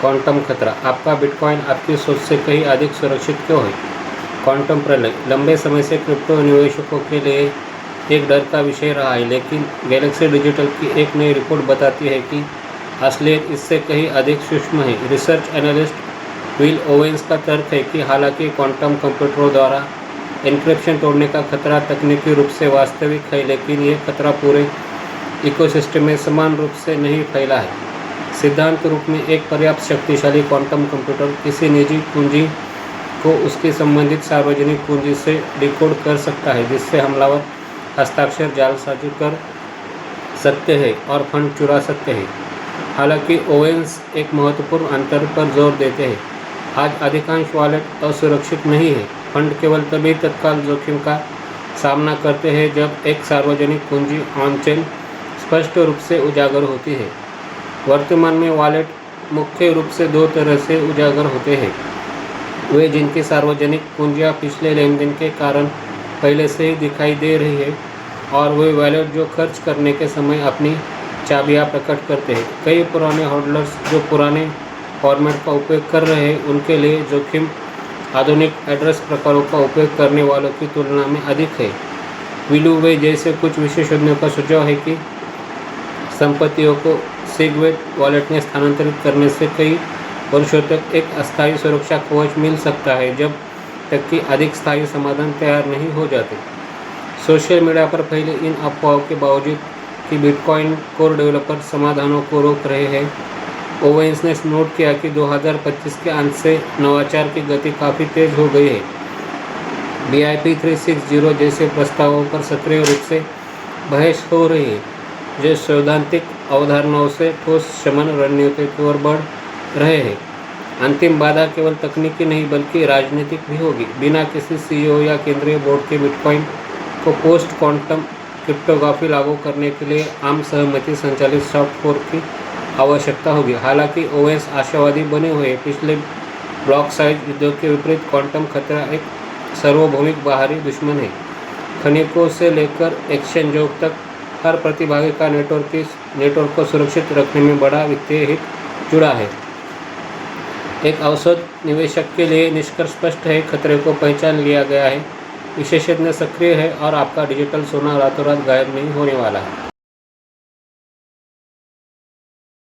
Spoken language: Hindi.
क्वांटम खतरा, आपका बिटकॉइन आपकी सोच से कहीं अधिक सुरक्षित क्यों है? क्वांटम प्रलय लंबे समय से क्रिप्टो निवेशकों के लिए एक डर का विषय रहा है, लेकिन गैलेक्सी डिजिटल की एक नई रिपोर्ट बताती है कि असलियत इससे कहीं अधिक सूक्ष्म है। रिसर्च एनालिस्ट विल ओवेंस का तर्क है कि हालांकि क्वांटम कंप्यूटरों द्वारा एन्क्रिप्शन तोड़ने का खतरा तकनीकी रूप से वास्तविक है, लेकिन यह खतरा पूरे इकोसिस्टम में समान रूप से नहीं फैला है। सिद्धांत रूप में एक पर्याप्त शक्तिशाली क्वांटम कंप्यूटर किसी निजी कुंजी को उसकी संबंधित सार्वजनिक कुंजी से डिकोड कर सकता है, जिससे हमलावर हस्ताक्षर जालसाजी कर सकते हैं और फंड चुरा सकते हैं। हालांकि ओवेंस एक महत्वपूर्ण अंतर पर जोर देते हैं। आज अधिकांश वॉलेट असुरक्षित नहीं है। फंड केवल तभी तत्काल जोखिम का सामना करते हैं जब एक सार्वजनिक कुंजी ऑन-चेन स्पष्ट रूप से उजागर होती है। वर्तमान में वॉलेट मुख्य रूप से दो तरह से उजागर होते हैं। वे जिनकी सार्वजनिक कुंजियाँ पिछले लेनदेन के कारण पहले से ही दिखाई दे रही है, और वे वॉलेट जो खर्च करने के समय अपनी चाबियाँ प्रकट करते हैं। कई पुराने होल्डर्स जो पुराने फॉर्मेट का उपयोग कर रहे हैं, उनके लिए जोखिम आधुनिक एड्रेस प्रकारों का उपयोग करने वालों की तुलना में अधिक है। विलू वे जैसे कुछ विशेषज्ञों का सुझाव है कि संपत्तियों को सिगवेट वॉलेट में स्थानांतरित करने से कई वर्षों तक एक अस्थायी सुरक्षा कवच मिल सकता है, जब तक कि अधिक स्थायी समाधान तैयार नहीं हो जाते। सोशल मीडिया पर फैले इन अफवाहों के बावजूद कि बिटकॉइन कोर डेवलपर समाधानों को रोक रहे हैं, ओवेंस ने नोट किया कि 2025 के अंत से नवाचार की गति काफ़ी तेज हो गई है। BIP 360 जैसे प्रस्तावों पर सक्रिय रूप से बहस हो रही है, जो सैद्धांतिक अवधारणाओं से ठोस शमन रणनीति की ओर बढ़ रहे हैं। अंतिम बाधा केवल तकनीकी नहीं बल्कि राजनीतिक भी होगी। बिना किसी CEO या केंद्रीय बोर्ड के बिटकॉइन को पोस्ट क्वांटम क्रिप्टोग्राफी लागू करने के लिए आम सहमति संचालित सॉफ्ट फोर्क की आवश्यकता होगी। हालांकि ओवेंस आशावादी बने हुए हैं। पिछले ब्लॉक साइज युद्धों के विपरीत क्वांटम खतरा एक सार्वभौमिक बाहरी दुश्मन है। खनिकों से लेकर एक्सचेंजों तक हर प्रतिभागी का नेटवर्क को सुरक्षित रखने में बड़ा वित्तीय हित जुड़ा है। एक औसत निवेशक के लिए निष्कर्ष स्पष्ट है, खतरे को पहचान लिया गया है, विशेषज्ञ सक्रिय है और आपका डिजिटल सोना रातों रात गायब नहीं होने वाला है।